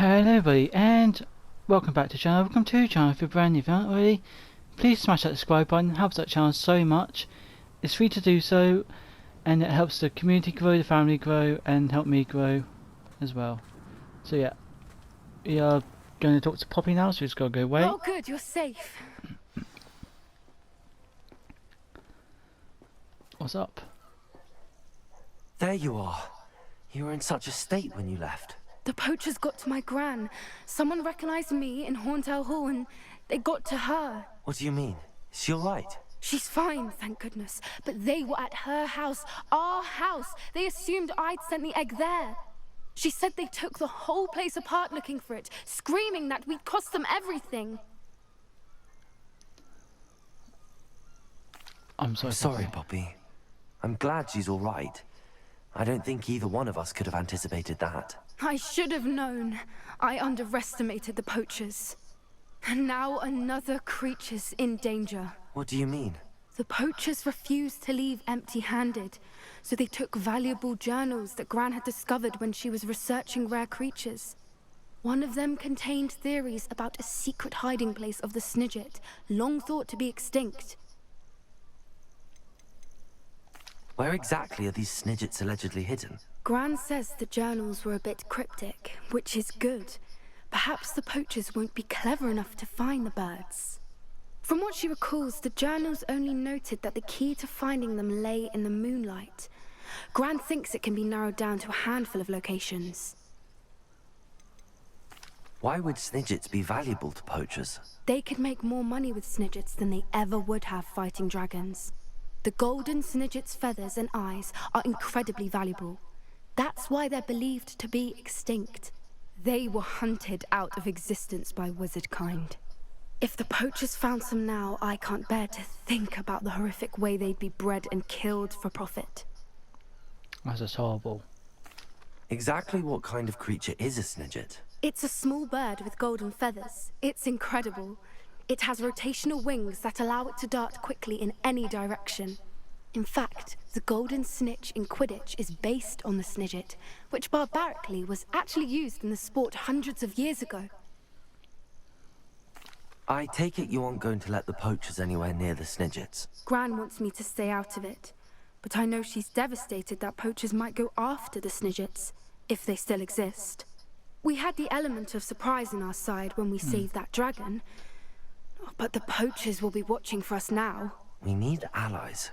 Hello everybody and welcome back to the channel. Welcome to the channel. If you're brand new, if you aren't already, please smash that subscribe button. It helps that channel so much. It's free to do so and it helps the community grow, the family grow, and help me grow as well. So yeah, we are going to talk to Poppy now, so we just gotta go wait. Oh good, you're safe. What's up? There you are. You were in such a state when you left. The poachers got to my gran. Someone recognized me in Horntail Hall and they got to her. What do you mean? Is she alright? She's fine, thank goodness. But they were at her house, our house. They assumed I'd sent the egg there. She said they took the whole place apart looking for it, screaming that we'd cost them everything. I'm sorry. Sorry, Poppy. I'm glad she's alright. I don't think either one of us could have anticipated that. I should have known. I underestimated the poachers. And now another creature's in danger. What do you mean? The poachers refused to leave empty-handed, so they took valuable journals that Gran had discovered when she was researching rare creatures. One of them contained theories about a secret hiding place of the Snidget, long thought to be extinct. Where exactly are these Snidgets allegedly hidden? Gran says the journals were a bit cryptic, which is good. Perhaps the poachers won't be clever enough to find the birds. From what she recalls, the journals only noted that the key to finding them lay in the moonlight. Gran thinks it can be narrowed down to a handful of locations. Why would Snidgets be valuable to poachers? They could make more money with Snidgets than they ever would have fighting dragons. The golden Snidget's feathers and eyes are incredibly valuable. That's why they're believed to be extinct. They were hunted out of existence by wizard kind. If the poachers found some now, I can't bear to think about the horrific way they'd be bred and killed for profit. That's just horrible. Exactly what kind of creature is a Snidget? It's a small bird with golden feathers. It's incredible. It has rotational wings that allow it to dart quickly in any direction. In fact, the golden snitch in Quidditch is based on the Snidget, which barbarically was actually used in the sport hundreds of years ago. I take it you aren't going to let the poachers anywhere near the Snidgets. Gran wants me to stay out of it, but I know she's devastated that poachers might go after the Snidgets, if they still exist. We had the element of surprise on our side when we saved that dragon, but the poachers will be watching for us now. We need allies.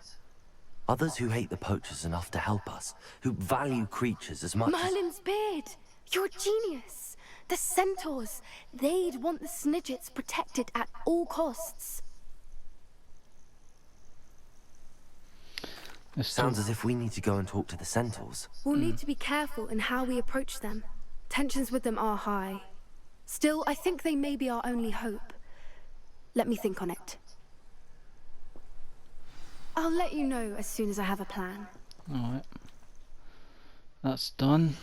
Others who hate the poachers enough to help us, who value creatures as much as... Merlin's beard! You're a genius! The centaurs! They'd want the Snidgets protected at all costs. Sounds as if we need to go and talk to the centaurs. We'll need to be careful in how we approach them. Tensions with them are high. Still, I think they may be our only hope. Let me think on it. I'll let you know as soon as I have a plan. Alright. That's done.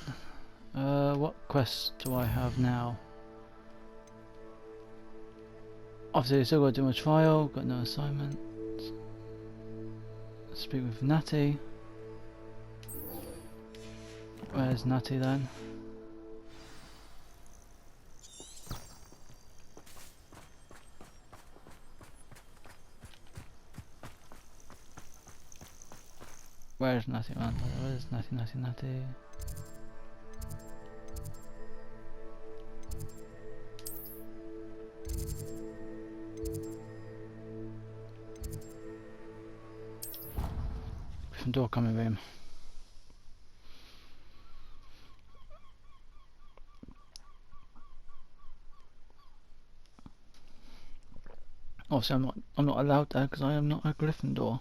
What quests do I have now? Obviously, I still got to do my trial, got no assignment. Speak with Natty. Where's Natty then? Where's Natty, man? Where's Natty? Door coming room. Obviously, I'm not allowed there because I am not a Gryffindor.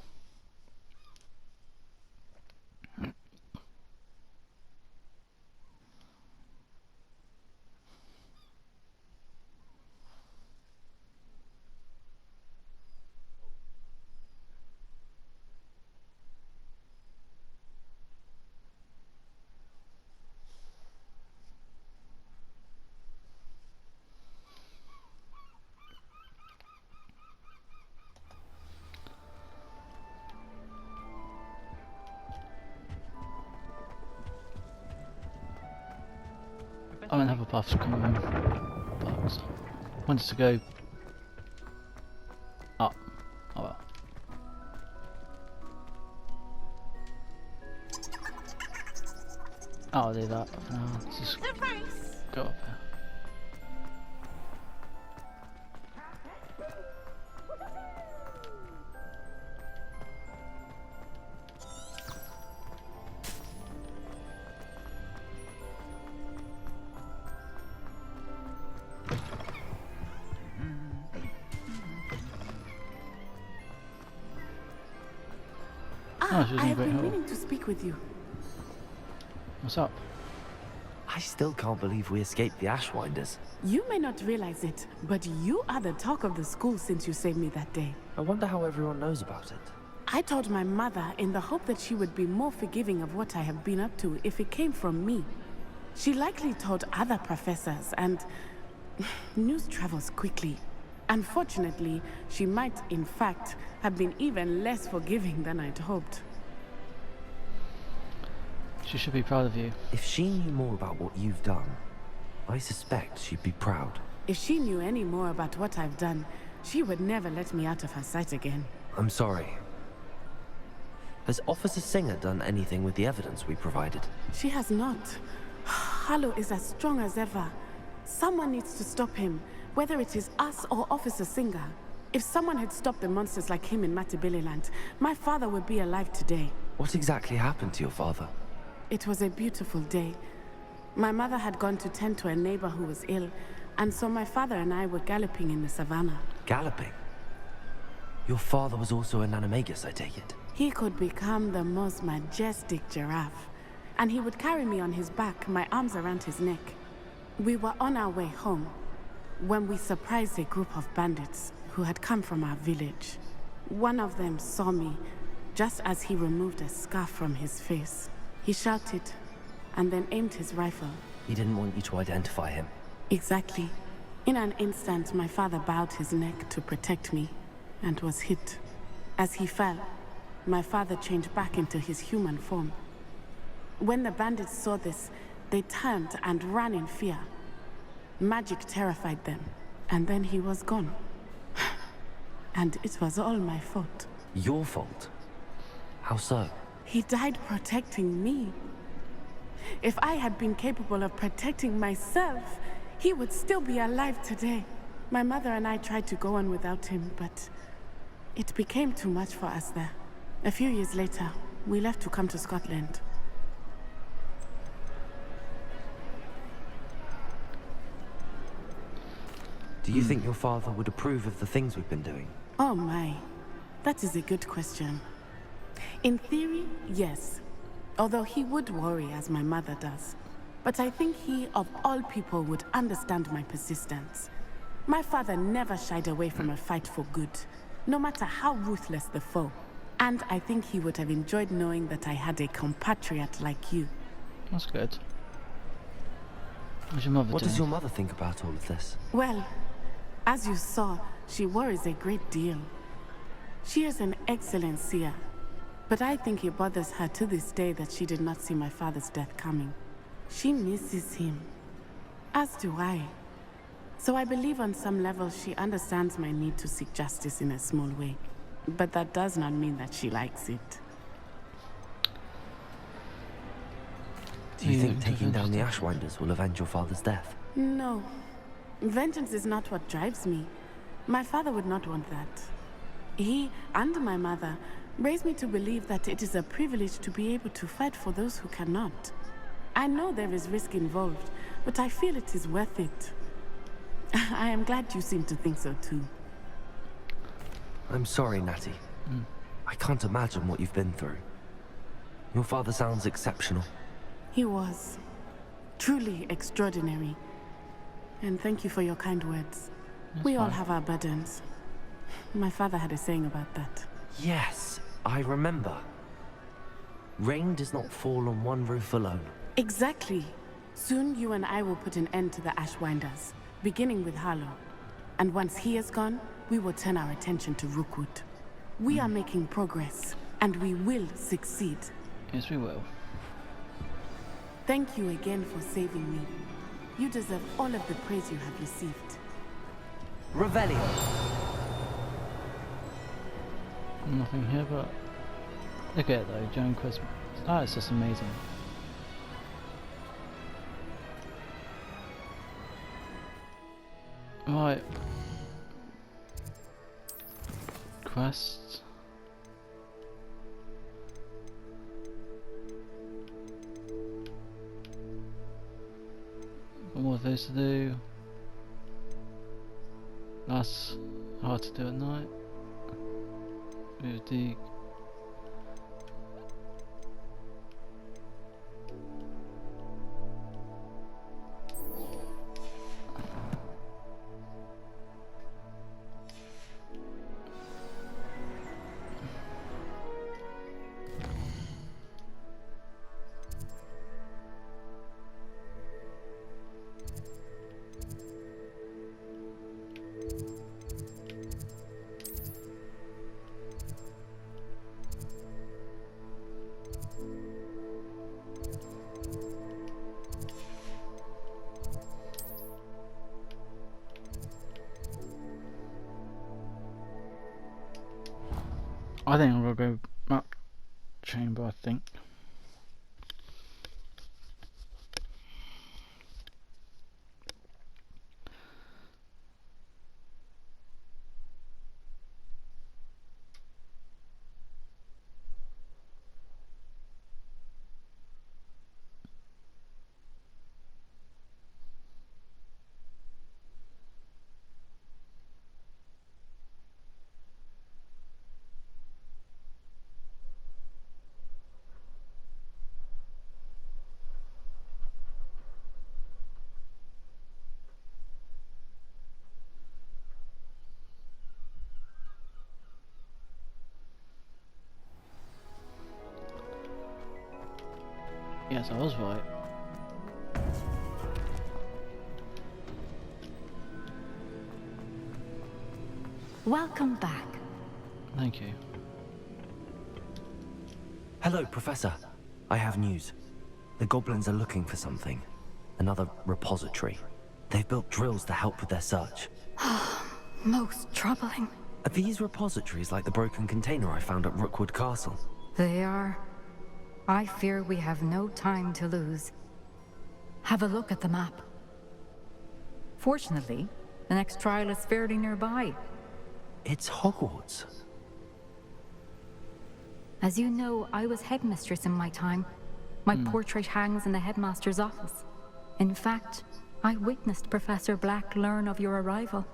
other paths come on. But wanted to go up. Oh well. I'll do that. Just go up there. I have been meaning to speak with you. What's up? I still can't believe we escaped the Ashwinders. You may not realize it, but you are the talk of the school since you saved me that day. I wonder how everyone knows about it. I told my mother in the hope that she would be more forgiving of what I have been up to if it came from me. She likely told other professors, and news travels quickly. Unfortunately, she might, in fact, have been even less forgiving than I'd hoped. She should be proud of you. If she knew more about what you've done, I suspect she'd be proud. If she knew any more about what I've done, she would never let me out of her sight again. I'm sorry. Has Officer Singer done anything with the evidence we provided? She has not. Harlow is as strong as ever. Someone needs to stop him, whether it is us or Officer Singer. If someone had stopped the monsters like him in Matabeleland, my father would be alive today. What exactly happened to your father? It was a beautiful day. My mother had gone to tend to a neighbor who was ill, and so my father and I were galloping in the savannah. Galloping? Your father was also an animagus, I take it? He could become the most majestic giraffe, and he would carry me on his back, my arms around his neck. We were on our way home when we surprised a group of bandits who had come from our village. One of them saw me just as he removed a scarf from his face. He shouted and then aimed his rifle. He didn't want you to identify him. Exactly. In an instant, my father bowed his neck to protect me and was hit. As he fell, my father changed back into his human form. When the bandits saw this, they turned and ran in fear. Magic terrified them, and then he was gone. And it was all my fault. Your fault? How so? He died protecting me. If I had been capable of protecting myself, he would still be alive today. My mother and I tried to go on without him, but it became too much for us there. A few years later, we left to come to Scotland. Do you think your father would approve of the things we've been doing? Oh my, that is a good question. In theory, yes. Although he would worry as my mother does. But I think he, of all people, would understand my persistence. My father never shied away from a fight for good, no matter how ruthless the foe. And I think he would have enjoyed knowing that I had a compatriot like you. That's good. What's your mother What doing? does your mother think about all of this? Well, as you saw, she worries a great deal. She is an excellent seer, but I think it bothers her to this day that she did not see my father's death coming. She misses him, as do I. So I believe on some level she understands my need to seek justice in a small way. But that does not mean that she likes it. Do you think taking down the Ashwinders will avenge your father's death? No. Vengeance is not what drives me. My father would not want that. He and my mother raised me to believe that it is a privilege to be able to fight for those who cannot. I know there is risk involved, but I feel it is worth it. I am glad you seem to think so too. I'm sorry, Natty. I can't imagine what you've been through. Your father sounds exceptional. He was. Truly extraordinary. And thank you for your kind words. We all have our burdens. My father had a saying about that. Yes, I remember. Rain does not fall on one roof alone. Exactly. Soon you and I will put an end to the Ashwinders, beginning with Harlow. And once he is gone, we will turn our attention to Rookwood. We are making progress, and we will succeed. Yes, we will. Thank you again for saving me. You deserve all of the praise you have received. Revelio. Nothing here, but look at it though, during Christmas. That is just amazing. Right. Quests. More of those to do. That's hard to do at night. With the I think I'm gonna go map chamber, I think. Yes, I was right. Welcome back. Thank you. Hello, Professor. I have news. The goblins are looking for something. Another repository. They've built drills to help with their search. Most troubling. Are these repositories like the broken container I found at Rookwood Castle? They are. I fear we have no time to lose. Have a look at the map. Fortunately, the next trial is fairly nearby. It's Hogwarts. As you know, I was headmistress in my time. My portrait hangs in the headmaster's office. In fact, I witnessed Professor Black learn of your arrival.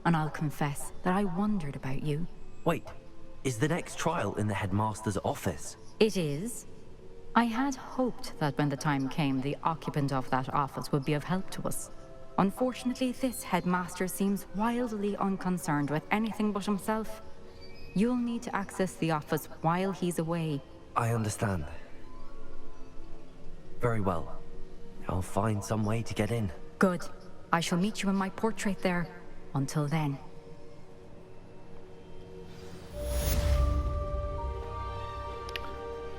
And I'll confess that I wondered about you. Wait, is the next trial in the headmaster's office? It is. I had hoped that when the time came, the occupant of that office would be of help to us. Unfortunately, this headmaster seems wildly unconcerned with anything but himself. You'll need to access the office while he's away. I understand. Very well. I'll find some way to get in. Good. I shall meet you in my portrait there. Until then.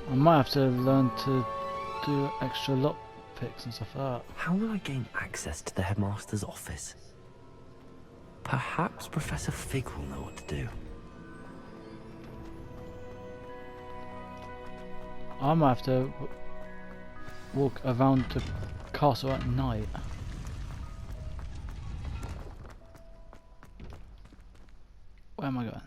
I might have to learn to do extra lock picks and stuff like that. How will I gain access to the headmaster's office? Perhaps Professor Fig will know what to do. I might have to walk around the castle at night. Where am I going?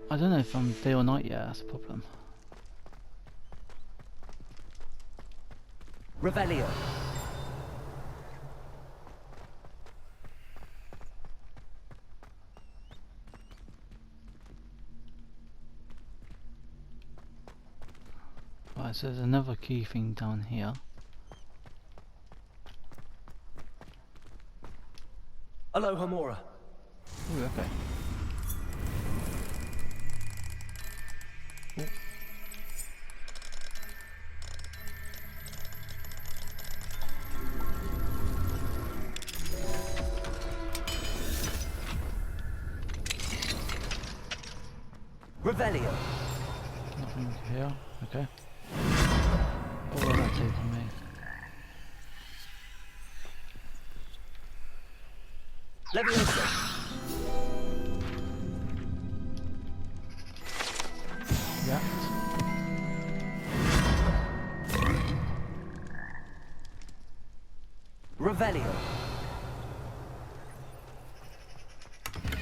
I don't know if I'm day or night yet, that's a problem. Revelio. Right, so there's another key thing down here. Aloha Mora. Ooh, okay. Revelio. Nothing here. Okay. What was that taking me? Leviosa. Yeah. Revelio.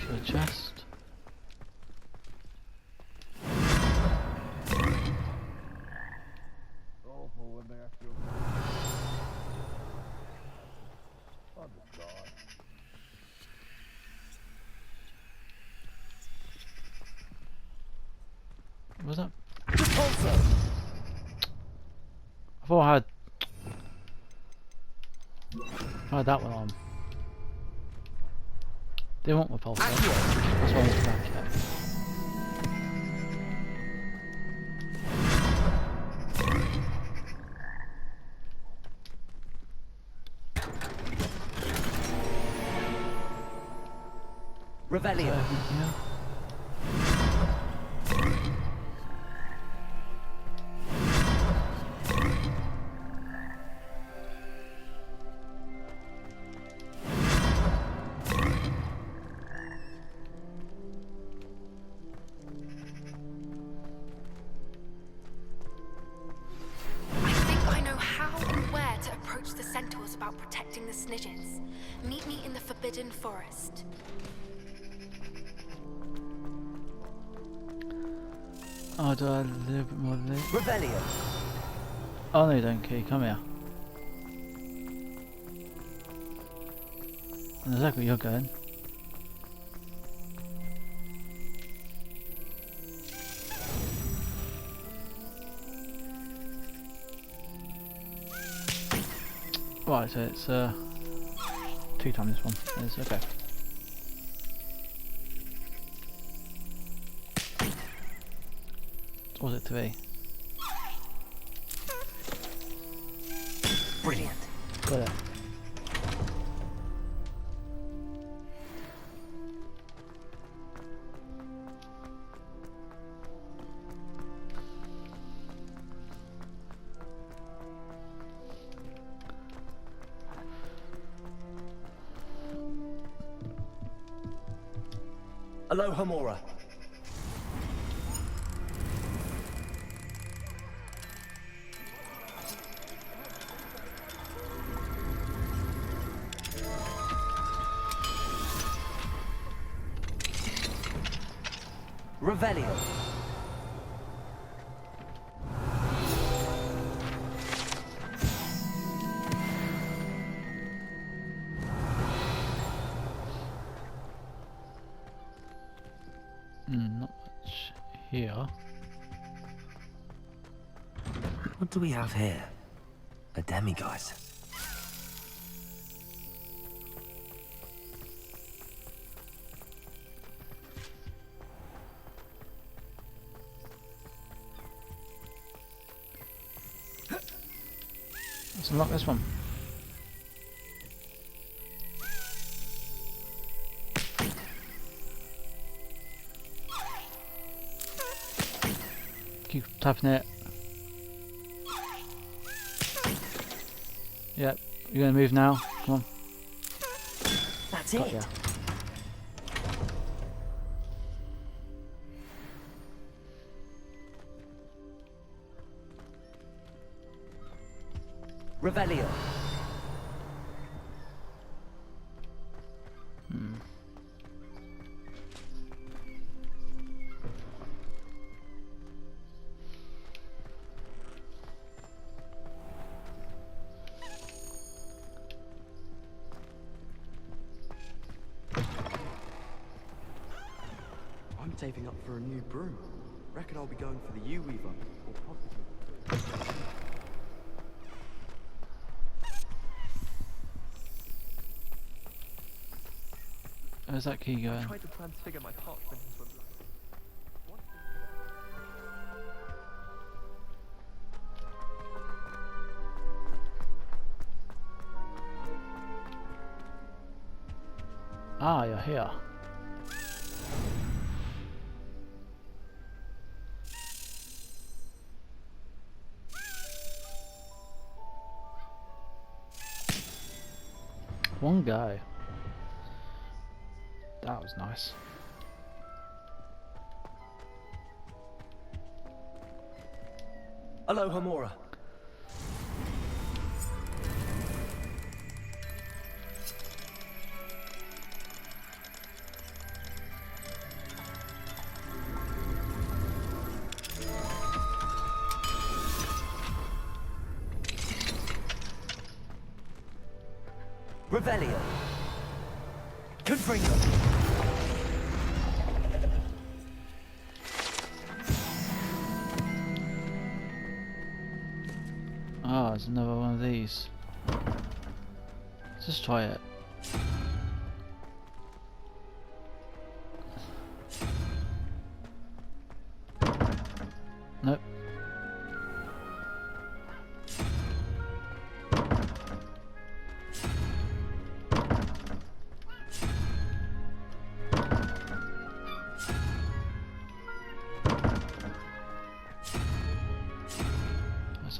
To the chest. What was that? I thought I had that one on. They want my pulse. That's why I want to back it. Revelio. Yeah. I think I know how and where to approach the centaurs about protecting the Snidgets. Meet me in the Forbidden Forest. Oh, do I have a little bit more loot? Revelio. Oh no, you don't, Key. Come here. I know exactly where you're going. Right, so it's 2 times this one. It's okay. Or was it 3? Brilliant. Got it. Aloha Mora. Revelio. Not much here. What do we have here? A demiguise. Let's unlock this one. Keep tapping it. Yep, you're gonna move now. Come on. That's Got it. ya. Revelio. I'm saving up for a new broom. Reckon I'll be going for the U-Weaver, or possibly... Where's that key going? Tried to transfigure my parchment into a black... Ah, you're here. one go. That was nice. Aloha Mora. Revelio. Confringo. Ah, there's another one of these. Let's just try it. Nope.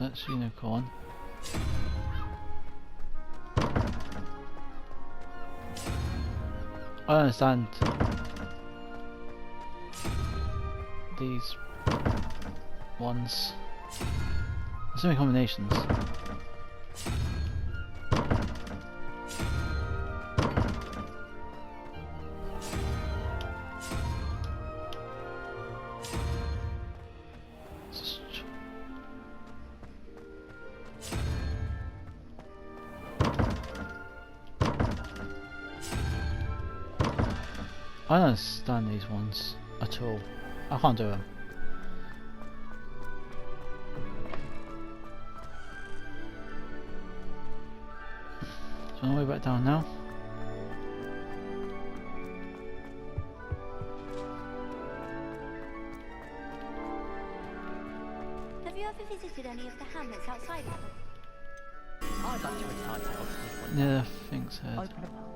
That's unicorn. I don't understand these ones. There's so many combinations. I don't understand these ones at all. I can't do them. So I'm way back down now. Have you ever visited any of the hamlets outside of them? I'd like to retire to Oxford. Yeah, I think so. Open a pub.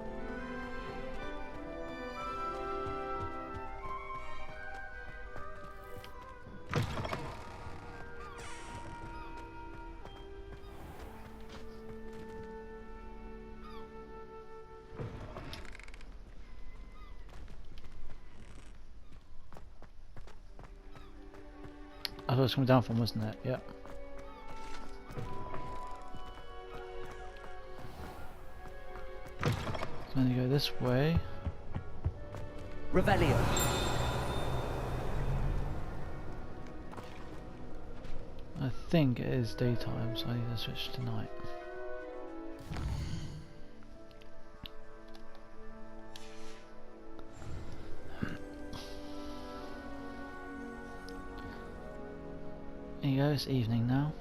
That's what it's coming down from, wasn't it? Yep. So then you go this way. Revelio. I think it is daytime, so I need to switch to night. There you go, it's evening now.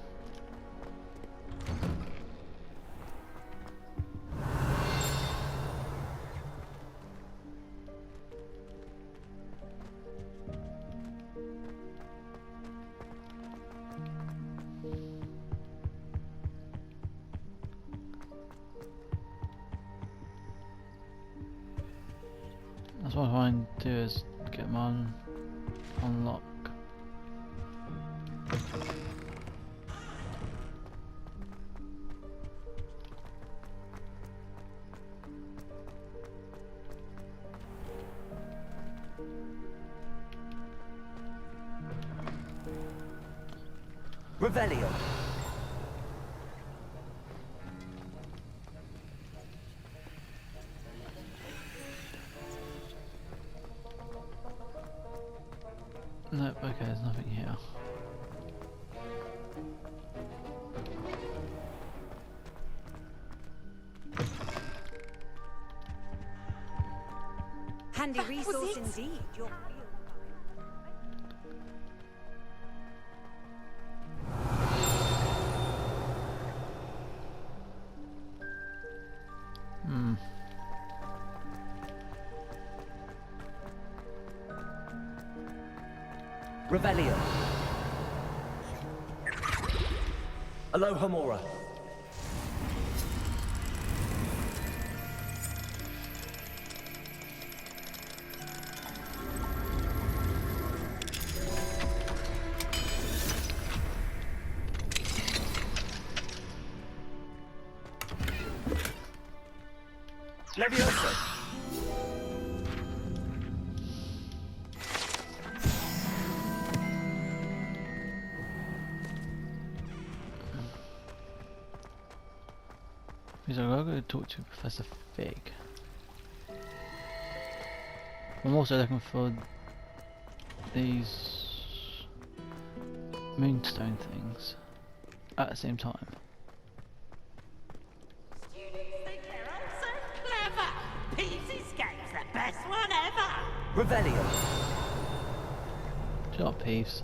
That's what I'm trying to do, is get them on unlock. Revelio. Nope, okay, there's nothing here. Handy resource indeed. Your Revelio. Aloha Mora. Levioso! He's like, I'm going to talk to Professor Fig. I'm also looking for these moonstone things at the same time. Revelio! Shut up, Peeves.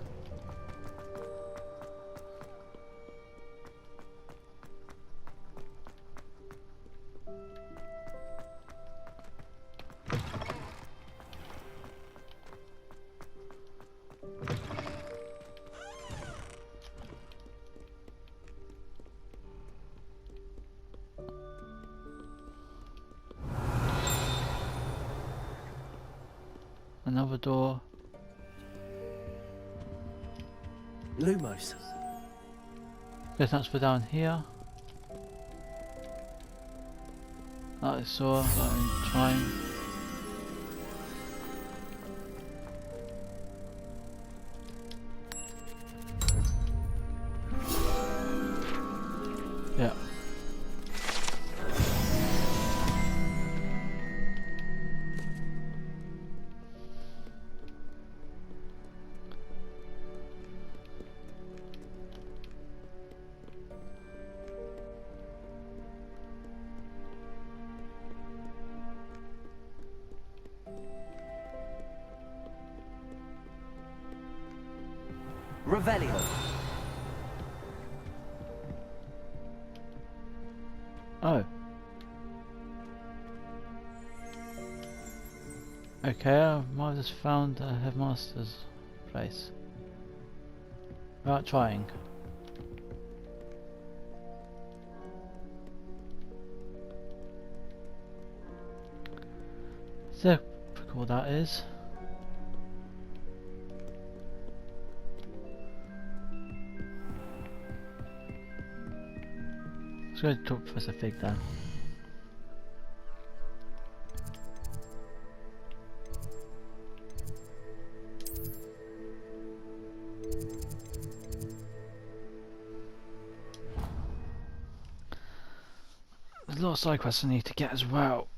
Another door. Lumos. Guess that's for down here. That I saw, that I'm trying. Yeah. Revelio. Oh. Okay, I might have just found the headmaster's place. Right, trying. See how cool that is. Let's go talk to Professor Fig then. There's a lot of side quests I need to get as well.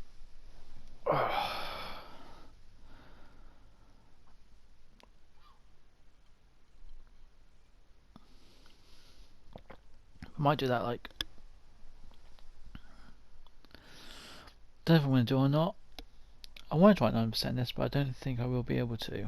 I might do that, like, don't know if I'm going to do it or not. I want to try 9% this, but I don't think I will be able to.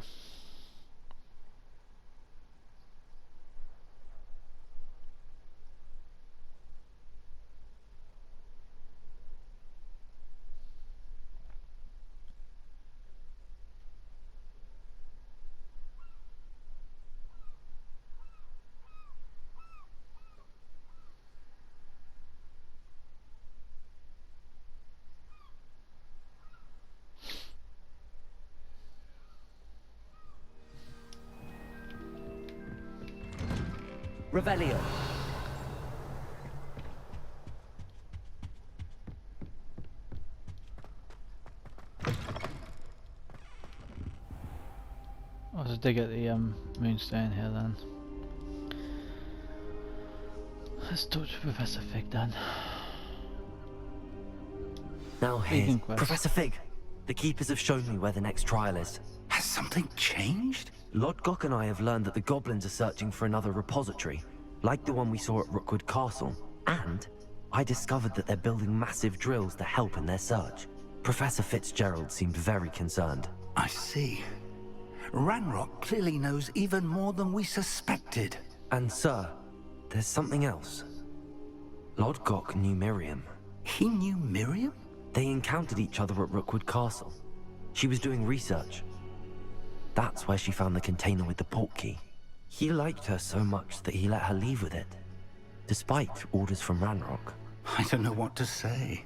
Revelio. I'll just dig at the moonstone here then. Let's talk to Professor Fig then. Now Vegan here, quest. Professor Fig. The Keepers have shown me where the next trial is. Has something changed? Lodgok and I have learned that the goblins are searching for another repository, like the one we saw at Rookwood Castle. And I discovered that they're building massive drills to help in their search. Professor Fitzgerald seemed very concerned. I see. Ranrock clearly knows even more than we suspected. And sir, there's something else. Lodgok knew Miriam. He knew Miriam? They encountered each other at Rookwood Castle. She was doing research. That's where she found the container with the portkey. He liked her so much that he let her leave with it, despite orders from Ranrock. I don't know what to say.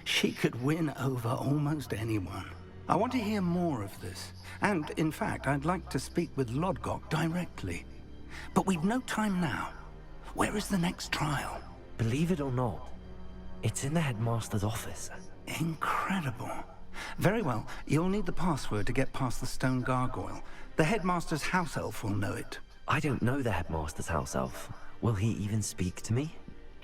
She could win over almost anyone. I want to hear more of this. And, in fact, I'd like to speak with Lodgok directly. But we've no time now. Where is the next trial? Believe it or not, it's in the headmaster's office. Incredible. Very well. You'll need the password to get past the stone gargoyle. The headmaster's house elf will know it. I don't know the headmaster's house elf. Will he even speak to me?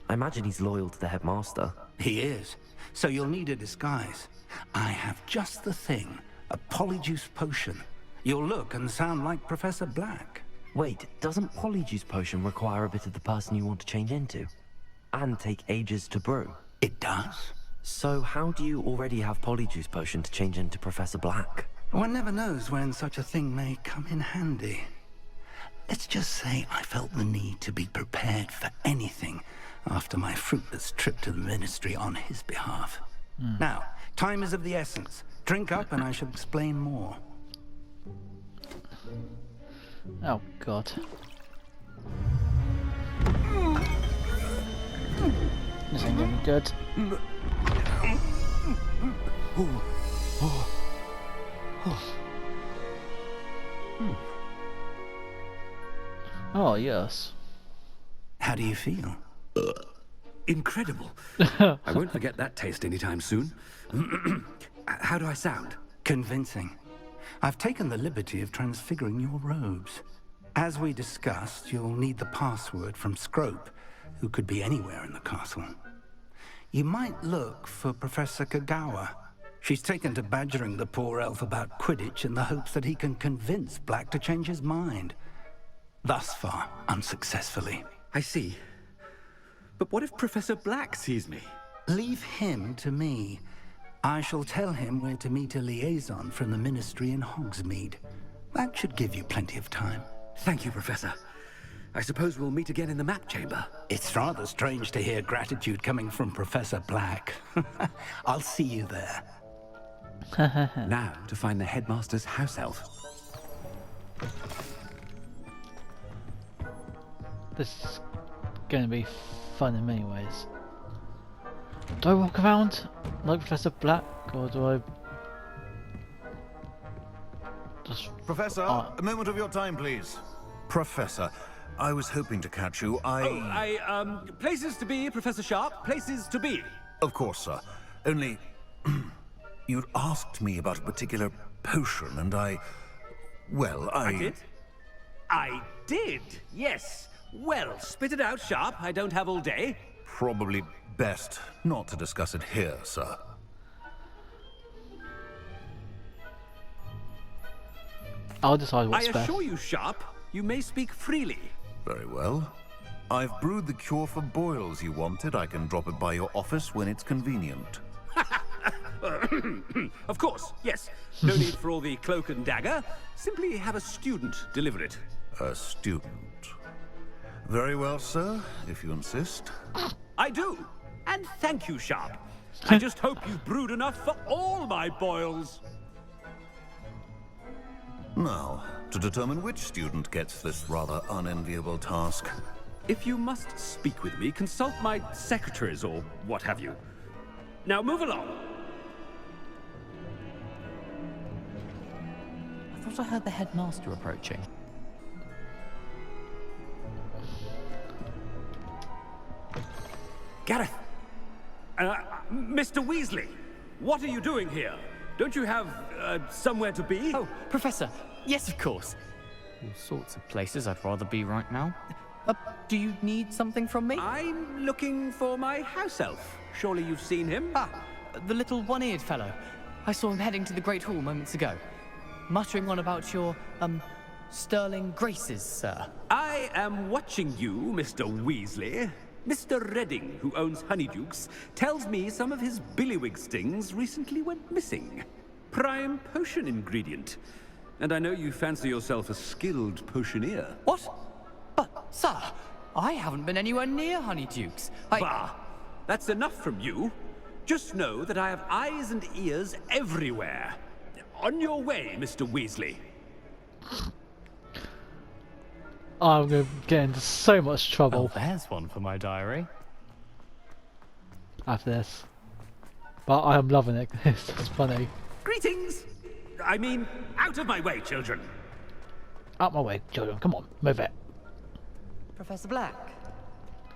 I imagine he's loyal to the headmaster. He is. So you'll need a disguise. I have just the thing. A Polyjuice potion. You'll look and sound like Professor Black. Wait, doesn't Polyjuice potion require a bit of the person you want to change into? And take ages to brew? It does. So how do you already have Polyjuice potion to change into Professor Black? One never knows when such a thing may come in handy. Let's just say I felt the need to be prepared for anything after my fruitless trip to the ministry on his behalf. Now, time is of the essence. Drink up and I shall explain more. Oh god. This ain't gonna be good. Oh yes. How do you feel? Incredible. I won't forget that taste anytime soon. How do I sound? Convincing. I've taken the liberty of transfiguring your robes. As we discussed, you'll need the password from Scrope, who could be anywhere in the castle. You might look for Professor Kagawa. She's taken to badgering the poor elf about Quidditch in the hopes that he can convince Black to change his mind. Thus far, unsuccessfully. I see. But what if Professor Black sees me? Leave him to me. I shall tell him where to meet a liaison from the ministry in Hogsmeade. That should give you plenty of time. Thank you, Professor. I suppose we'll meet again in the map chamber. It's rather strange to hear gratitude coming from Professor Black. I'll see you there. Now to find the headmaster's house elf. This is going to be fun in many ways. Do I walk around like Professor Black, or do I just... Professor, a moment of your time, please. Professor, I was hoping to catch you. Places to be, Professor Sharp, places to be. Of course, sir. Only... you'd asked me about a particular potion, and well, I did? I did, yes. Well, spit it out, Sharp. I don't have all day. Probably best not to discuss it here, sir. I'll decide what's best. I assure you, Sharp, you may speak freely. Very well. I've brewed the cure for boils you wanted. I can drop it by your office when it's convenient. Of course, yes. No need for all the cloak and dagger. Simply have a student deliver it. A student. Very well, sir, if you insist. I do. And thank you, Sharp. I just hope you've brewed enough for all my boils. Now, to determine which student gets this rather unenviable task. If you must speak with me, consult my secretaries or what have you. Now move along. I thought I heard the headmaster approaching. Gareth! Mr. Weasley, what are you doing here? Don't you have, somewhere to be? Oh, Professor, yes, of course. All sorts of places I'd rather be right now. Do you need something from me? I'm looking for my house elf. Surely you've seen him? Ah, the little one-eared fellow. I saw him heading to the Great Hall moments ago. Muttering on about your, sterling graces, sir. I am watching you, Mr. Weasley. Mr. Redding, who owns Honeydukes, tells me some of his billywig stings recently went missing. Prime potion ingredient. And I know you fancy yourself a skilled potioneer. What? But, sir, I haven't been anywhere near Honeydukes. Bah! That's enough from you. Just know that I have eyes and ears everywhere. On your way, Mr. Weasley. I'm going to get into so much trouble there's one for my diary. after this. But I am loving it. It's just funny. Greetings! I mean, out of my way, children. Out my way, children. Come on, move it. Professor Black,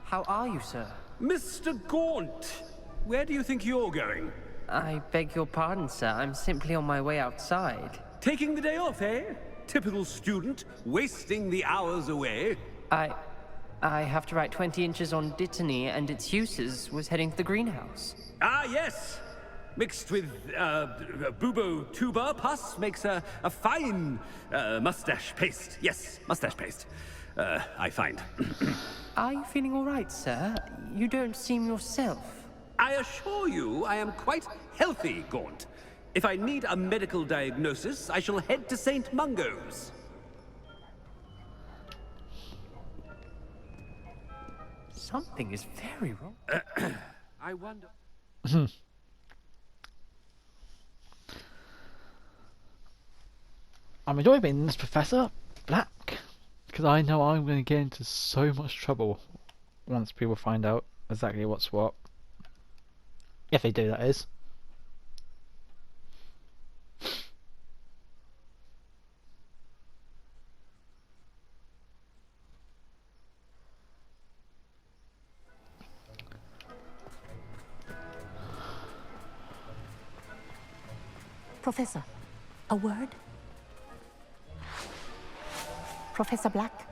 how are you, sir? Mr. Gaunt, where do you think you're going? I beg your pardon, sir. I'm simply on my way outside. Taking the day off, eh? Typical student, wasting the hours away. I have to write 20 inches on Dittany and its uses. Was heading to the greenhouse. Ah, yes! Mixed with, bubo tuber pus makes a fine, mustache paste. Yes, mustache paste. I find. Are you feeling all right, sir? You don't seem yourself. I assure you I am quite healthy, Gaunt. If I need a medical diagnosis, I shall head to St. Mungo's. Something is very wrong. I wonder... I'm enjoying being this Professor Black, because I know I'm going to get into so much trouble once people find out exactly what's what. If they do, that is. Professor, a word? Professor Black,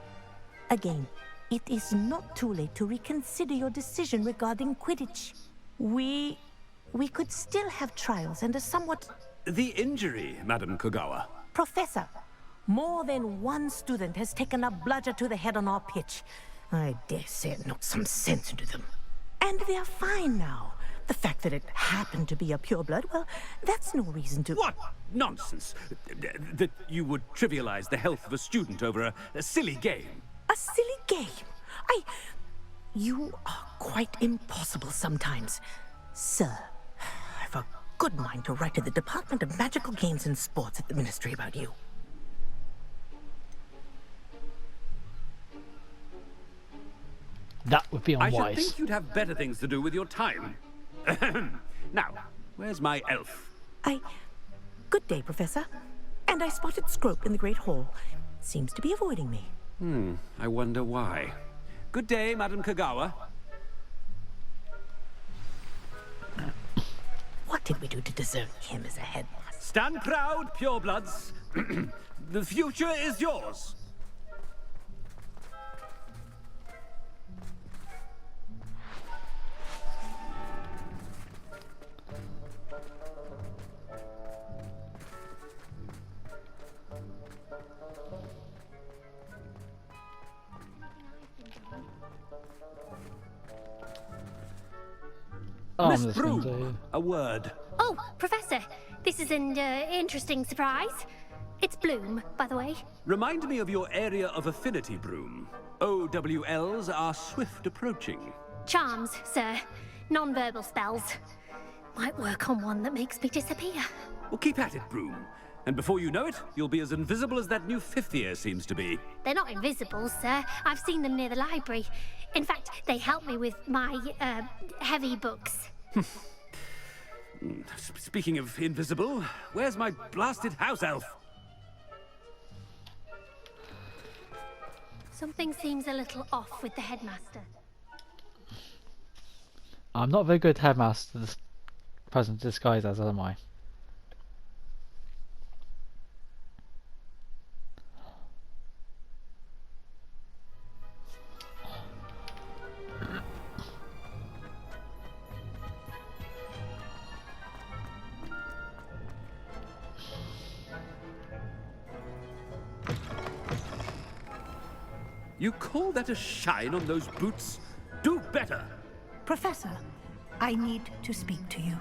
again, it is not too late to reconsider your decision regarding Quidditch. We could still have trials and a somewhat... The injury, Madam Kogawa. Professor, more than one student has taken a bludger to the head on our pitch. I dare say it knocked some sense into them. And they're fine now. The fact that it happened to be a pureblood, well, that's no reason to... What nonsense! That you would trivialize the health of a student over a silly game. A silly game? You are quite impossible sometimes. Sir, I've a good mind to write to the Department of Magical Games and Sports at the Ministry about you. That would be unwise. I should think you'd have better things to do with your time. Now, where's my elf? Good day, Professor. And I spotted Scrope in the Great Hall. Seems to be avoiding me. I wonder why. Good day, Madam Kogawa. What did we do to deserve him as a headmaster? Stand proud, purebloods. The future is yours. Oh, Miss Broom, a word. Oh, Professor, this is an interesting surprise. It's Bloom, by the way. Remind me of your area of affinity, Broom. OWLs are swift approaching. Charms, sir. Non-verbal spells. Might work on one that makes me disappear. Well, keep at it, Broom. And before you know it, you'll be as invisible as that new fifth year seems to be. They're not invisible, sir. I've seen them near the library. In fact, they help me with my, heavy books. Speaking of invisible, where's my blasted house elf? Something seems a little off with the headmaster. I'm not very good headmaster present disguise as, am I? You call that a shine on those boots? Do better! Professor, I need to speak to you.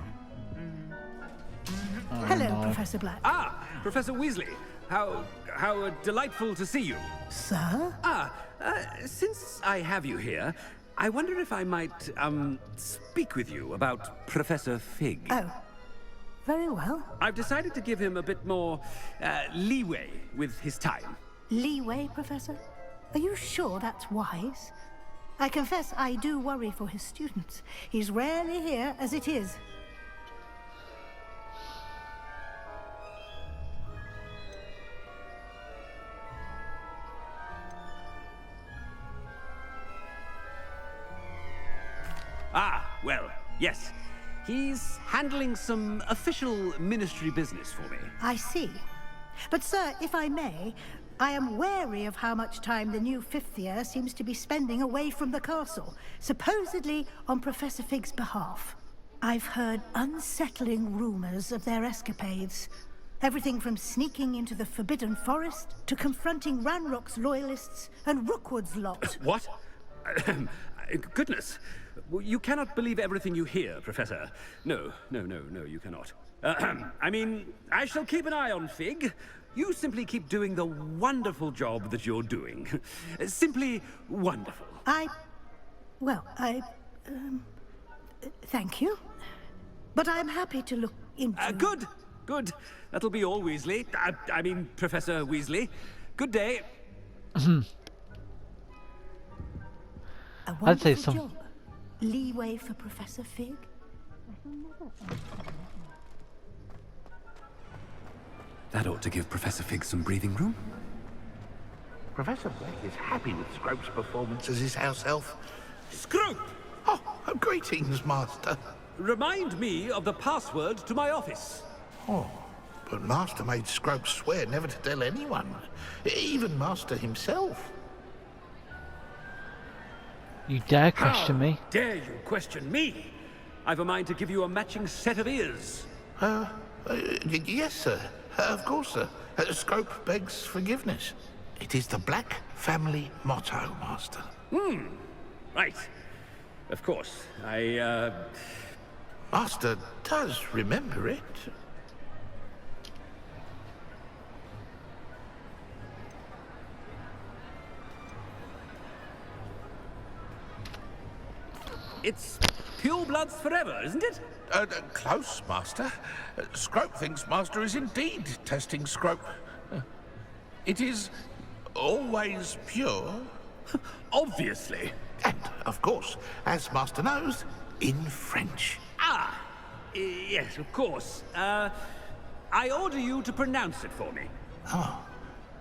Hello, Professor Black. Ah, Professor Weasley. How delightful to see you. Sir? Since I have you here, I wonder if I might, speak with you about Professor Fig. Oh, very well. I've decided to give him a bit more, leeway with his time. Leeway, Professor? Are you sure that's wise? I confess I do worry for his students. He's rarely here as it is. Ah, well, yes. He's handling some official ministry business for me. I see. But, sir, if I may, I am wary of how much time the new fifth year seems to be spending away from the castle, supposedly on Professor Fig's behalf. I've heard unsettling rumors of their escapades. Everything from sneaking into the Forbidden Forest to confronting Ranrock's loyalists and Rookwood's lot. What? Goodness. You cannot believe everything you hear, Professor. No, you cannot. I mean, I shall keep an eye on Fig. You simply keep doing the wonderful job that you're doing. Simply wonderful. Thank you. But I'm happy to look into... Good. That'll be all, Weasley. I mean, Professor Weasley. Good day. I'd say some leeway for Professor Fig. That ought to give Professor Fig some breathing room. Professor Black is happy with Scrope's performance as his house elf. Scrope! Oh, greetings, Master. Remind me of the password to my office. Oh, but Master made Scrope swear never to tell anyone, even Master himself. You dare question me? Dare you question me? I've a mind to give you a matching set of ears. Yes, sir. Of course, sir. Scrope begs forgiveness. It is the Black family motto, Master. Right. Of course. Master does remember it. It's pure bloods forever, isn't it? Close, Master. Scrope thinks Master is indeed testing Scrope. It is always pure. Obviously. And, of course, as Master knows, in French. Yes, of course. I order you to pronounce it for me. Oh,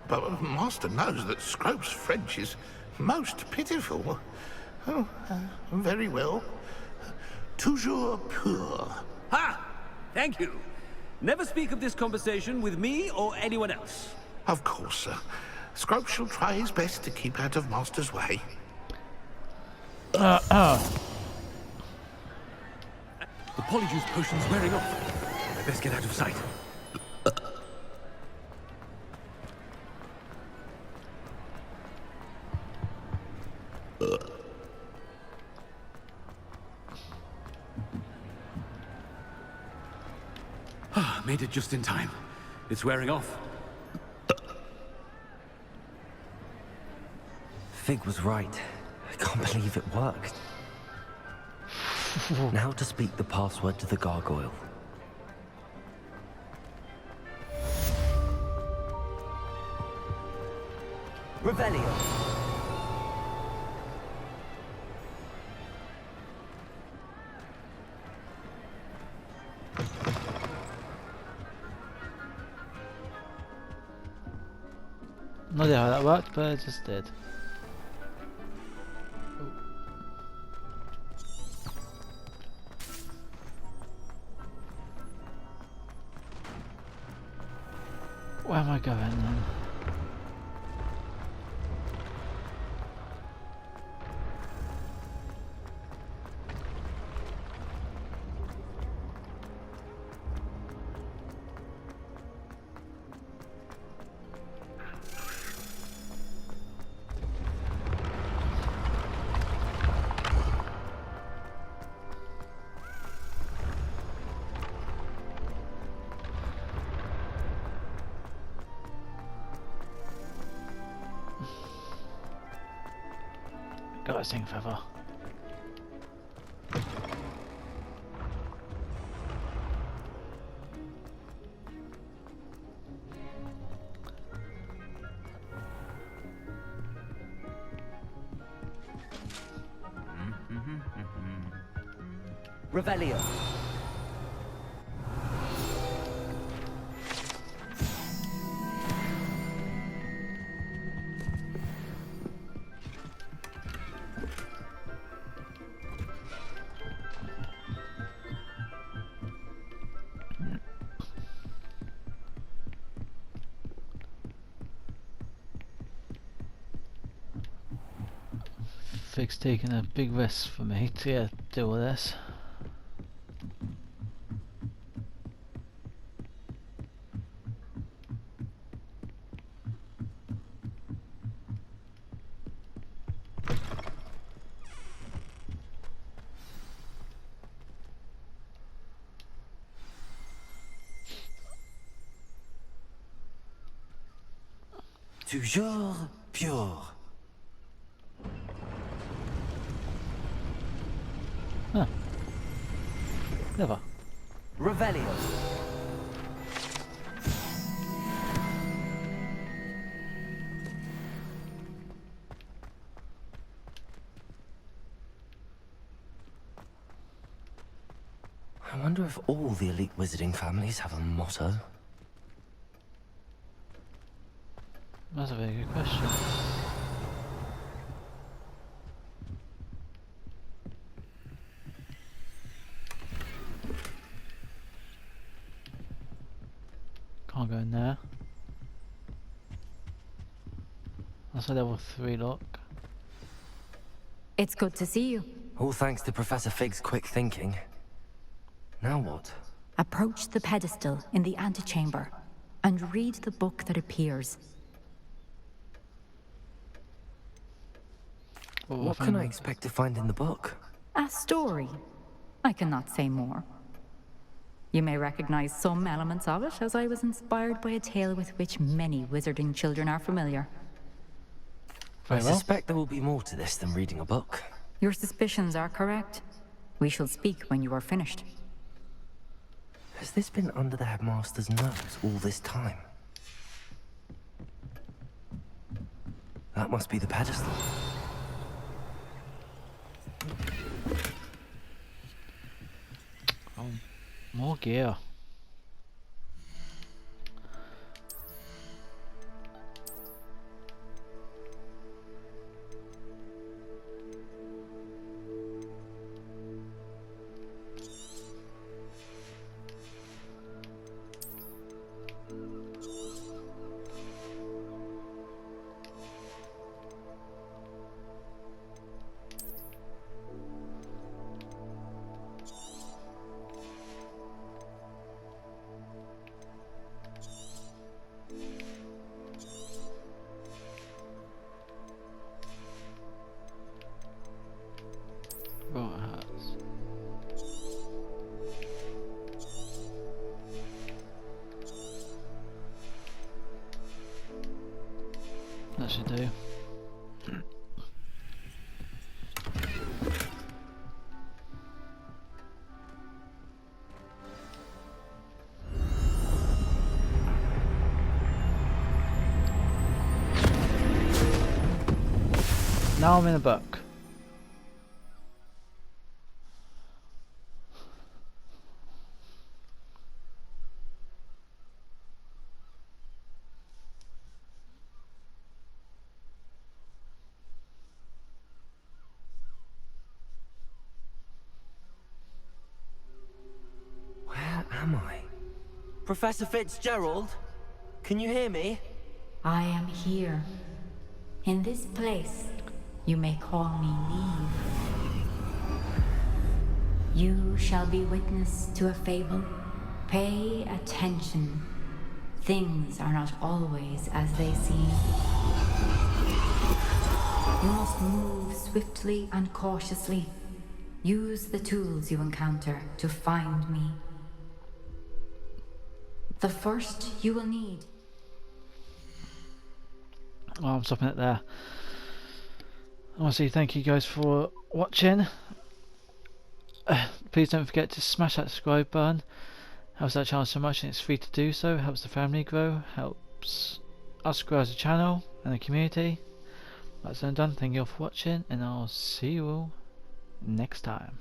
but Master knows that Scrope's French is most pitiful. Oh, very well. Toujours pur. Ha! Thank you. Never speak of this conversation with me or anyone else. Of course, sir. Scrope shall try his best to keep out of Master's way. The Polyjuice potion's wearing off. I best get out of sight. Made it just in time. It's wearing off. Fig was right. I can't believe it worked. Now to speak the password to the gargoyle. Revelio. No idea how that worked, but it just did. Where am I going then? Got this thing forever. Revelio. Fig's taking a big risk for me to do all this. Toujours pure. Huh. Never. Revelio. I wonder if all the elite wizarding families have a motto. That's a very good question. Can't go in there. That's a level 3 lock. It's good to see you. All thanks to Professor Fig's quick thinking. Now what? Approach the pedestal in the antechamber and read the book that appears. What can I expect to find in the book? A story. I cannot say more. You may recognize some elements of it, as I was inspired by a tale with which many wizarding children are familiar. I suspect there will be more to this than reading a book. Your suspicions are correct. We shall speak when you are finished. Has this been under the headmaster's nose all this time? That must be the pedestal. Oh, more gear. That should do. Now I'm in a book. Where am I? Professor Fitzgerald? Can you hear me? I am here. In this place, you may call me Neve. You shall be witness to a fable. Pay attention. Things are not always as they seem. You must move swiftly and cautiously. Use the tools you encounter to find me. The first you will need. Oh, I'm stopping it there. I want to say thank you guys for watching. Please don't forget to smash that subscribe button. Helps that channel so much, and it's free to do so. Helps the family grow. Helps us grow as a channel and the community. That's done. Thank you all for watching, and I'll see you all next time.